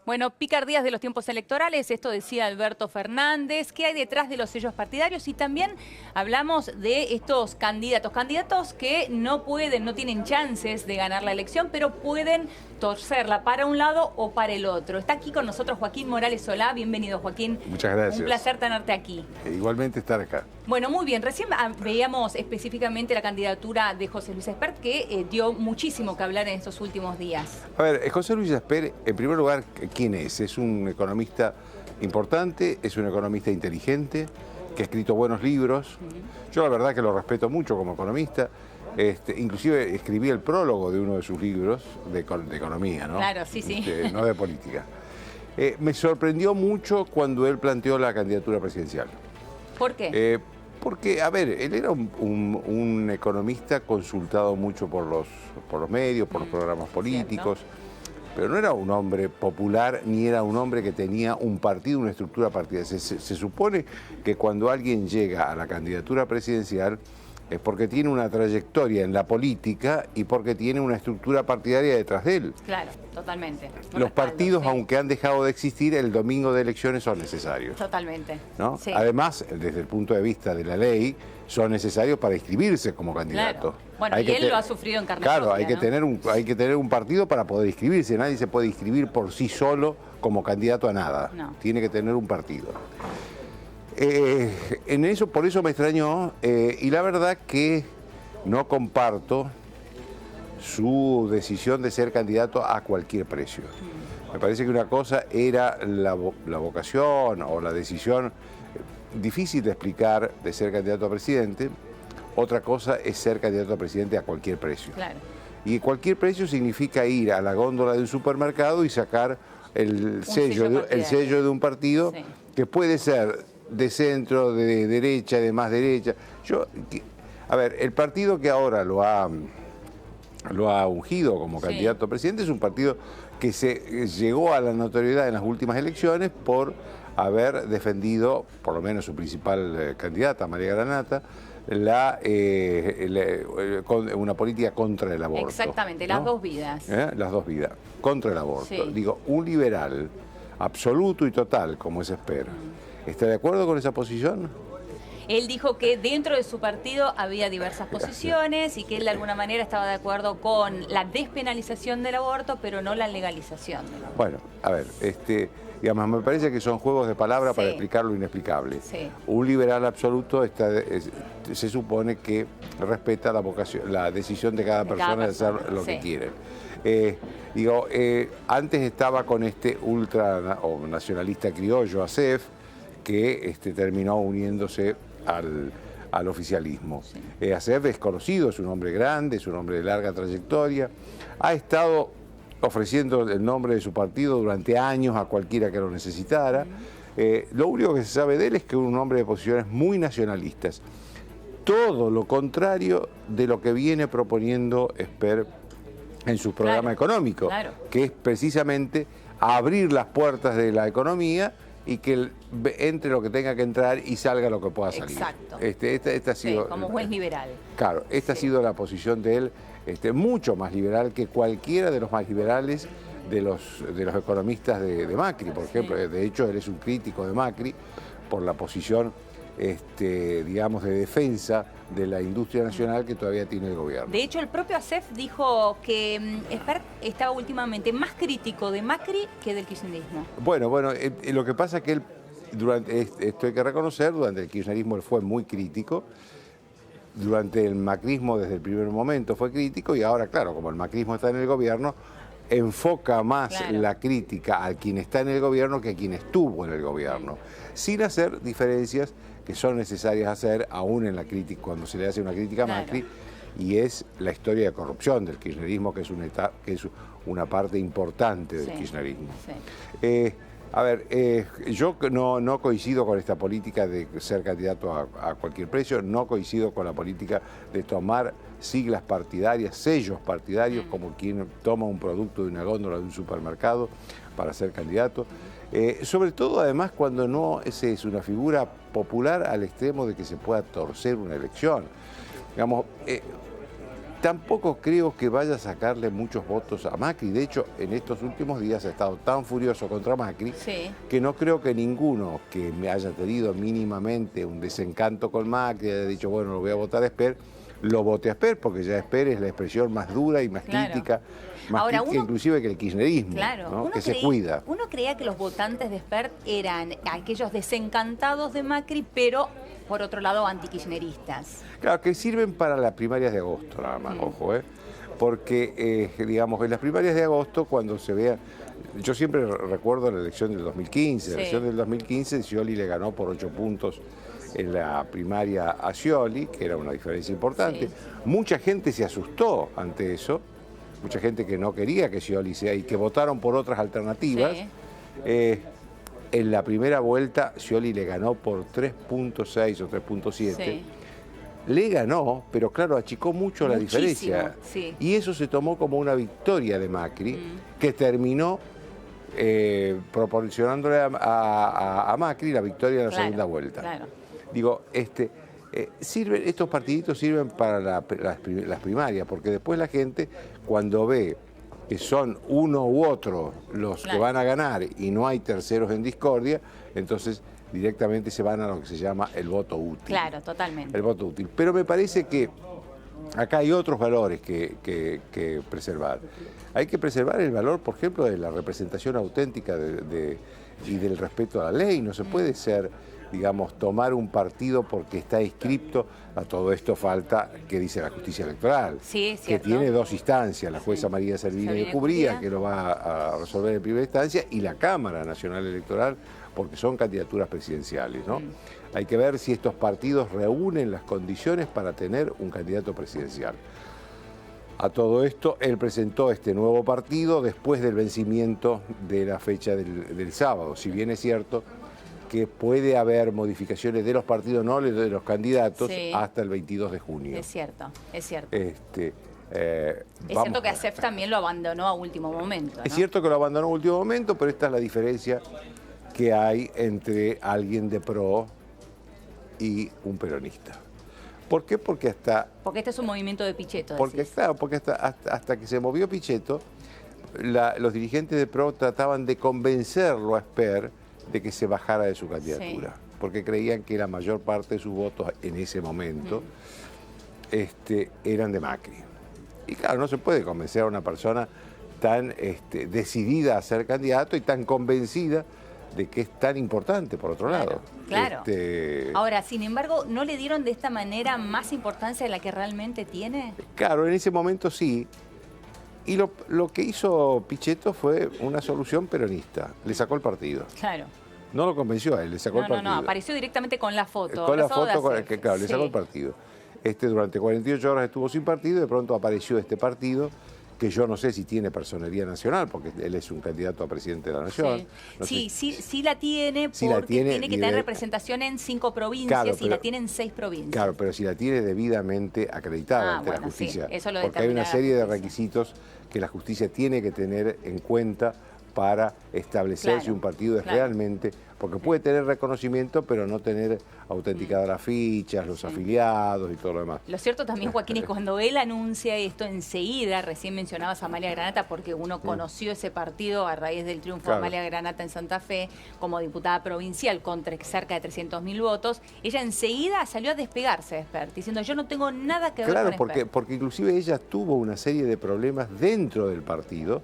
Bueno, picardías de los tiempos electorales, esto decía Alberto Fernández. ¿Qué hay detrás de los sellos partidarios? Y también hablamos de estos candidatos que no pueden, no tienen chances de ganar la elección, pero pueden torcerla para un lado o para el otro. Está aquí con nosotros Joaquín Morales Solá. Bienvenido, Joaquín. Muchas gracias. Un placer tenerte aquí. Igualmente estar acá. Bueno, muy bien. Recién veíamos específicamente la candidatura de José Luis Espert, que dio muchísimo que hablar en estos últimos días. A ver, José Luis Espert, en primer lugar, ¿quién es? Es un economista importante, es un economista inteligente, que ha escrito buenos libros. Yo la verdad que lo respeto mucho como economista. Inclusive escribí el prólogo de uno de sus libros de economía, ¿no? Claro, sí, sí. No de política. Me sorprendió mucho cuando él planteó la candidatura presidencial. ¿Por qué? Porque, a ver, él era un economista consultado mucho por los medios, por los programas políticos, pero no era un hombre popular ni era un hombre que tenía un partido, una estructura partidaria. Se supone que cuando alguien llega a la candidatura presidencial es porque tiene una trayectoria en la política y porque tiene una estructura partidaria detrás de él. Claro, totalmente. Los partidos, sí, aunque han dejado de existir, el domingo de elecciones son necesarios. Totalmente. ¿No? Sí. Además, desde el punto de vista de la ley, son necesarios para inscribirse como candidato. Claro. Bueno, y él lo ha sufrido en carne Claro, propia, hay que tener un partido para poder inscribirse. Nadie se puede inscribir por sí solo como candidato a nada. No. Tiene que tener un partido. Por eso me extrañó, y la verdad que no comparto su decisión de ser candidato a cualquier precio. Me parece que una cosa era la vocación o la decisión difícil de explicar de ser candidato a presidente, otra cosa es ser candidato a presidente a cualquier precio. Claro. Y cualquier precio significa ir a la góndola de un supermercado y sacar el sello de un partido, sí, que puede ser de centro, de derecha, de más derecha. A ver, el partido que ahora lo ha ungido como candidato a presidente es un partido que llegó a la notoriedad en las últimas elecciones por haber defendido, por lo menos su principal candidata, María Granata, una política contra el aborto. Exactamente, ¿no? las dos vidas. Las dos vidas, contra el aborto. Sí. Digo, un liberal absoluto y total como es Espert, ¿está de acuerdo con esa posición? Él dijo que dentro de su partido había diversas posiciones y que él de alguna manera estaba de acuerdo con la despenalización del aborto, pero no la legalización del aborto. Bueno, a ver, digamos, me parece que son juegos de palabras para Sí. explicar lo inexplicable. Sí. Un liberal absoluto se supone que respeta la vocación, la decisión de cada persona de hacer lo que quiere. Antes estaba con este ultra o nacionalista criollo, Acef, que terminó uniéndose al oficialismo. Sí. Acef es conocido, es un hombre grande, es un hombre de larga trayectoria, ha estado ofreciendo el nombre de su partido durante años a cualquiera que lo necesitara. Lo único que se sabe de él es que es un hombre de posiciones muy nacionalistas. Todo lo contrario de lo que viene proponiendo Espert en su programa económico, que es precisamente abrir las puertas de la economía y que entre lo que tenga que entrar y salga lo que pueda salir. Exacto. Esta ha sido, como buen liberal. Claro, esta ha sido la posición de él, mucho más liberal que cualquiera de los más liberales de los economistas de Macri, por ejemplo. De hecho, él es un crítico de Macri por la posición, digamos, de defensa de la industria nacional que todavía tiene el gobierno. De hecho, el propio Acef dijo que Espert estaba últimamente más crítico de Macri que del kirchnerismo. Bueno, lo que pasa es que él, esto hay que reconocer, durante el kirchnerismo él fue muy crítico, durante el macrismo desde el primer momento fue crítico y ahora, claro, como el macrismo está en el gobierno, enfoca más la crítica a quien está en el gobierno que a quien estuvo en el gobierno, sin hacer diferencias que son necesarias hacer aún en la crítica, cuando se le hace una crítica a Macri, y es la historia de corrupción del kirchnerismo, que es una parte importante del kirchnerismo. Yo no coincido con esta política de ser candidato a cualquier precio, no coincido con la política de tomar siglas partidarias, sellos partidarios, como quien toma un producto de una góndola de un supermercado para ser candidato. Sobre todo, además, cuando no es una figura popular al extremo de que se pueda torcer una elección. Digamos, tampoco creo que vaya a sacarle muchos votos a Macri. De hecho, en estos últimos días ha estado tan furioso contra Macri que no creo que ninguno que me haya tenido mínimamente un desencanto con Macri haya dicho, bueno, lo voy a votar a Esper, lo vote a Esper, porque ya Esper es la expresión más dura y más crítica, más Ahora, crítica inclusive que el kirchnerismo, ¿no? Que se cuida. Uno creía que los votantes de Esper eran aquellos desencantados de Macri, pero por otro lado antikirchneristas. Claro, que sirven para las primarias de agosto, nada más, ojo, porque, digamos, en las primarias de agosto, cuando se vea, yo siempre recuerdo la elección del 2015, la elección del 2015, Scioli le ganó por 8 puntos en la primaria a Scioli, que era una diferencia importante. Mucha gente se asustó ante eso, mucha gente que no quería que Scioli sea y que votaron por otras alternativas. En la primera vuelta, Scioli le ganó por 3.6 o 3.7. Le ganó, pero claro, achicó mucho la diferencia. Y eso se tomó como una victoria de Macri, que terminó proporcionándole a Macri la victoria en la segunda vuelta. Digo, estos partiditos sirven para las primarias, porque después la gente, cuando ve que son uno u otro los que van a ganar y no hay terceros en discordia, entonces directamente se van a lo que se llama el voto útil. Claro, totalmente. El voto útil. Pero me parece que acá hay otros valores que preservar. Hay que preservar el valor, por ejemplo, de la representación auténtica y del respeto a la ley. No se puede ser, digamos, tomar un partido porque está inscripto. A todo esto falta, que dice la justicia electoral, que tiene dos instancias, la jueza María Servini de Cubría, que lo va a resolver en primera instancia, y la Cámara Nacional Electoral, porque son candidaturas presidenciales, ¿no? Hay que ver si estos partidos reúnen las condiciones para tener un candidato presidencial. A todo esto, él presentó este nuevo partido después del vencimiento de la fecha del sábado. Si bien es cierto que puede haber modificaciones de los partidos, no de los candidatos, hasta el 22 de junio. Es cierto, es cierto. Es cierto que ASEF también lo abandonó a último momento, ¿no? Es cierto que lo abandonó a último momento, pero esta es la diferencia que hay entre alguien de PRO y un peronista. ¿Por qué? Porque este es un movimiento de Pichetto. Porque hasta que se movió Pichetto, los dirigentes de PRO trataban de convencerlo a Esper de que se bajara de su candidatura, porque creían que la mayor parte de sus votos en ese momento eran de Macri. Y claro, no se puede convencer a una persona tan decidida a ser candidato y tan convencida de que es tan importante, por otro lado. Claro. Ahora, sin embargo, ¿no le dieron de esta manera más importancia de la que realmente tiene? Claro, en ese momento sí. Y lo que hizo Pichetto fue una solución peronista. Le sacó el partido. Claro. No lo convenció a él, le sacó el partido. No, apareció directamente con la foto. Con la foto, claro, le sacó el partido. Durante 48 horas estuvo sin partido y de pronto apareció este partido, que yo no sé si tiene personería nacional, porque él es un candidato a presidente de la Nación. Sí la tiene, porque tiene que tener representación en 5 provincias, y la tiene en 6 provincias. Claro, pero si la tiene debidamente acreditada ante la justicia. Eso lo porque hay una serie de requisitos que la justicia tiene que tener en cuenta para establecer si un partido es realmente, porque puede tener reconocimiento, pero no tener autenticadas las fichas, los afiliados y todo lo demás. Lo cierto también, Joaquín, es cuando él anuncia esto enseguida, recién mencionabas a Amalia Granata, porque uno conoció ese partido a raíz del triunfo de Amalia Granata en Santa Fe como diputada provincial contra cerca de 300.000 votos, ella enseguida salió a despegarse de Esper, diciendo yo no tengo nada que ver con Esper. Porque inclusive ella tuvo una serie de problemas dentro del partido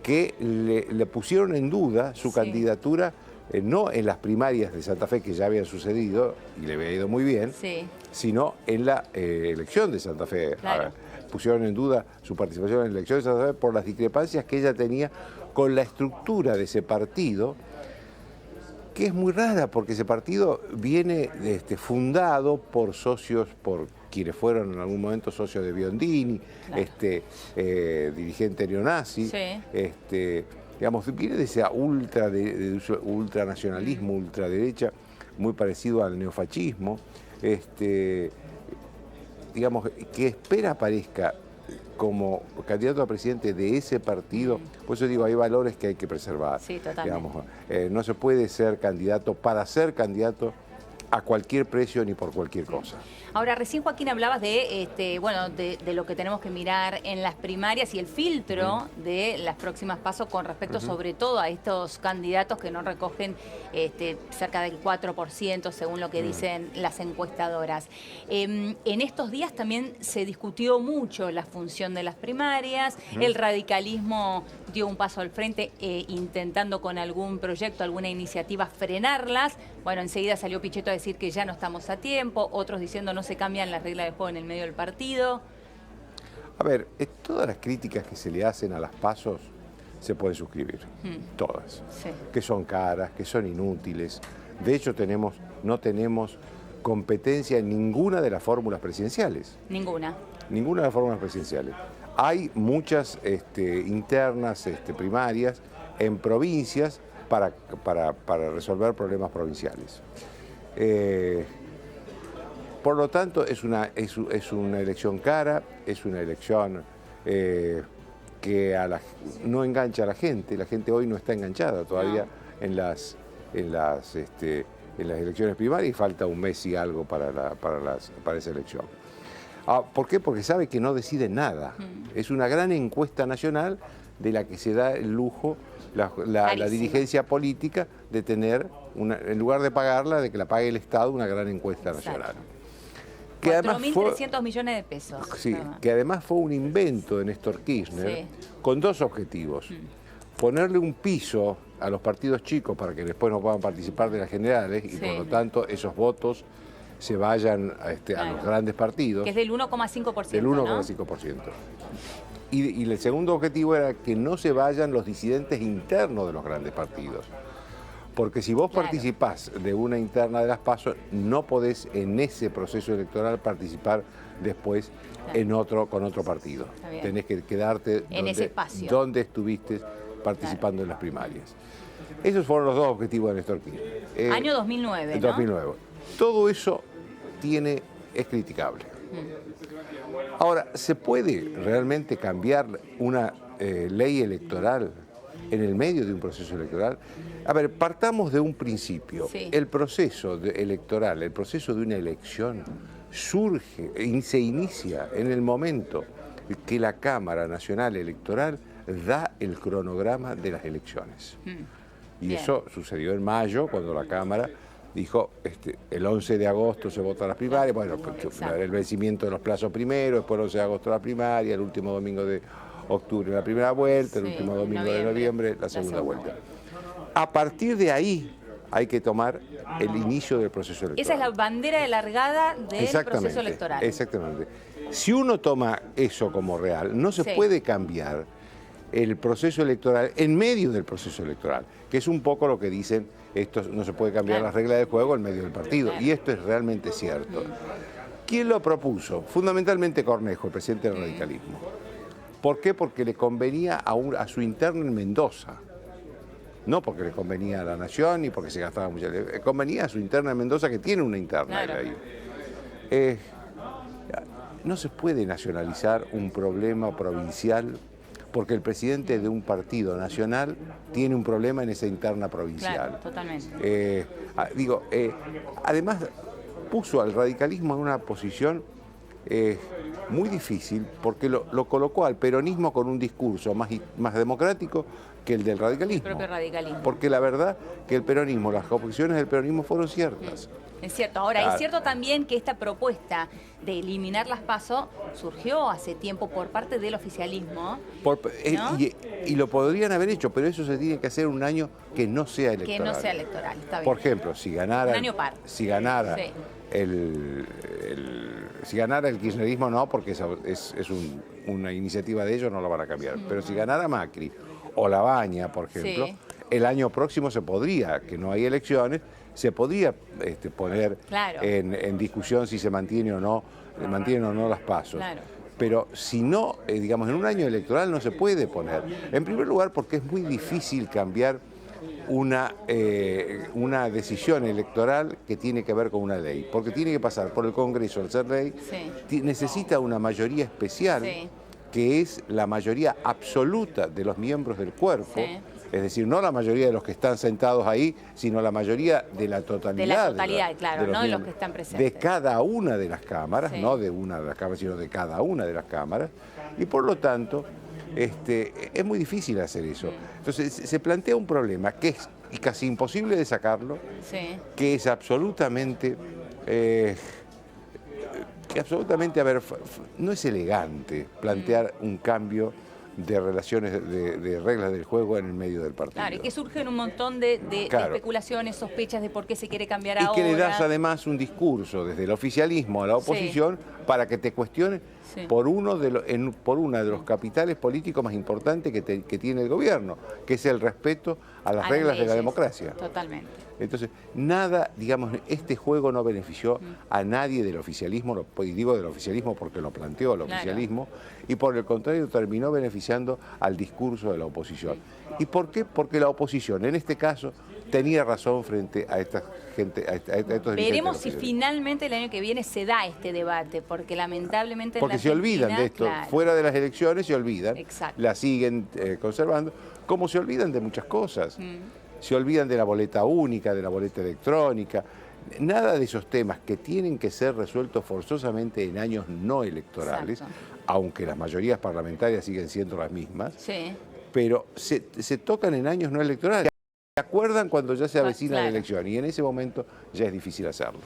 que le pusieron en duda su candidatura, no en las primarias de Santa Fe, que ya habían sucedido y le había ido muy bien, sino en la elección de Santa Fe. Pusieron en duda su participación en la elección de Santa Fe por las discrepancias que ella tenía con la estructura de ese partido, que es muy rara, porque ese partido viene fundado por socios, por quienes fueron en algún momento socios de Biondini, dirigente neonazi, digamos, viene de ese ultranacionalismo, ultraderecha, muy parecido al neofascismo, digamos, que Esper aparezca como candidato a presidente de ese partido. Por eso digo, hay valores que hay que preservar. Sí, totalmente. Digamos, no se puede ser candidato para ser candidato a cualquier precio ni por cualquier cosa. Ahora, recién Joaquín hablabas de, bueno, de lo que tenemos que mirar en las primarias y el filtro de las próximas pasos con respecto sobre todo a estos candidatos que no recogen cerca del 4% según lo que dicen las encuestadoras. En estos días también se discutió mucho la función de las primarias, el radicalismo dio un paso al frente intentando con algún proyecto, alguna iniciativa frenarlas. Bueno, enseguida salió Pichetto a decir que ya no estamos a tiempo, otros diciendo no se cambian las reglas de juego en el medio del partido. A ver, todas las críticas que se le hacen a las pasos se pueden suscribir, todas. Sí. Que son caras, que son inútiles. De hecho, no tenemos competencia en ninguna de las fórmulas presidenciales. Ninguna. Ninguna de las fórmulas presidenciales. Hay muchas internas primarias en provincias para resolver problemas provinciales. Por lo tanto, es una elección cara, es una elección que no engancha a la gente. La gente hoy no está enganchada todavía en las elecciones primarias y falta un mes y algo para esa elección. ¿Por qué? Porque sabe que no decide nada. Es una gran encuesta nacional de la que se da el lujo la dirigencia política de tener, en lugar de pagarla, de que la pague el Estado, una gran encuesta nacional. 4.300 millones de pesos. Sí, que además fue un invento de Néstor Kirchner con dos objetivos. Ponerle un piso a los partidos chicos para que después no puedan participar de las generales y por lo tanto esos votos se vayan a los grandes partidos. Que es del 1,5%. Del 1,5%. Y el segundo objetivo era que no se vayan los disidentes internos de los grandes partidos. Porque si vos participás de una interna de las PASO, no podés en ese proceso electoral participar después con otro partido. Tenés que quedarte en ese espacio donde estuviste participando en las primarias. Esos fueron los dos objetivos de Néstor Kirchner. Año 2009, ¿no? 2009. Todo eso es criticable. Ahora, ¿se puede realmente cambiar una ley electoral en el medio de un proceso electoral? A ver, partamos de un principio. El proceso electoral, el proceso de una elección surge y se inicia en el momento que la Cámara Nacional Electoral da el cronograma de las elecciones. Y eso sucedió en mayo, cuando la Cámara dijo, el 11 de agosto se vota las primarias, bueno, el vencimiento de los plazos primero, después el 11 de agosto la primaria, el último domingo de octubre la primera vuelta, el último domingo de noviembre la segunda vuelta. A partir de ahí hay que tomar el inicio del proceso electoral. Esa es la bandera de largada del proceso electoral. Exactamente. Si uno toma eso como real, no se puede cambiar el proceso electoral en medio del proceso electoral, que es un poco lo que dicen, esto no se puede cambiar las reglas del juego en medio del partido, y esto es realmente cierto. ¿Quién lo propuso? Fundamentalmente Cornejo, el presidente del radicalismo. ¿Por qué? Porque le convenía a su interna en Mendoza. No porque le convenía a la Nación ni porque se gastaba mucho. Le convenía a su interna en Mendoza, que tiene una interna ahí. No se puede nacionalizar un problema provincial porque el presidente de un partido nacional tiene un problema en esa interna provincial. Claro, totalmente. Además, puso al radicalismo en una posición muy difícil porque lo colocó al peronismo con un discurso más democrático que el del radicalismo. El propio radicalismo. Porque la verdad que el peronismo, las objeciones del peronismo fueron ciertas. Es cierto. Ahora, es cierto también que esta propuesta de eliminar las PASO surgió hace tiempo por parte del oficialismo. ¿No? Y lo podrían haber hecho, pero eso se tiene que hacer un año que no sea electoral. Que no sea electoral, está bien. Por ejemplo, si ganara... Un año par. Si ganara si ganara el kirchnerismo, no, porque es una iniciativa de ellos, no lo van a cambiar. Pero si ganara Macri o Labaña, por ejemplo, el año próximo se podría, que no hay elecciones, se podría poner en discusión si se mantienen o no las PASO. Claro. Pero si no, digamos, en un año electoral no se puede poner. En primer lugar, porque es muy difícil cambiar una decisión electoral que tiene que ver con una ley, porque tiene que pasar por el Congreso al ser ley, necesita una mayoría especial, que es la mayoría absoluta de los miembros del cuerpo, Es decir, no la mayoría de los que están sentados ahí, sino la mayoría de la totalidad. De la totalidad, claro, no de los miembros, que están presentes. De cada una de las cámaras, Sí. no de una de las cámaras, sino de cada una de las cámaras. Y por lo tanto, es muy difícil hacer eso. Entonces, se plantea un problema que es casi imposible de sacarlo, Sí. que es absolutamente... a ver, no es elegante plantear un cambio de relaciones, de reglas del juego en el medio del partido. Claro, y que surgen un montón de Claro. especulaciones, sospechas de por qué se quiere cambiar Y ahora. que le das además un discurso desde el oficialismo a la oposición para que te cuestione Sí. por uno por uno de los capitales políticos más importantes que tiene el gobierno, que es el respeto a las reglas de la leyes. democracia. Totalmente. Entonces, nada, digamos, este juego no benefició a nadie del oficialismo, y digo del oficialismo porque lo planteó el Claro. oficialismo, y por el contrario terminó beneficiando al discurso de la oposición. ¿Y por qué? Porque la oposición, en este caso, tenía razón frente a esta gente, a estos dirigentes Veremos si oficiales. finalmente el año que viene se da este debate, porque lamentablemente en Porque la se olvidan de Argentina, esto, claro. fuera de las elecciones se olvidan, Exacto. la siguen conservando, como se olvidan de muchas cosas. Se olvidan de la boleta única, de la boleta electrónica, nada de esos temas que tienen que ser resueltos forzosamente en años no electorales, Exacto. aunque las mayorías parlamentarias siguen siendo las mismas, Sí. pero se tocan en años no electorales. Se acuerdan cuando ya se avecina la Claro. elección y en ese momento ya es difícil hacerlo.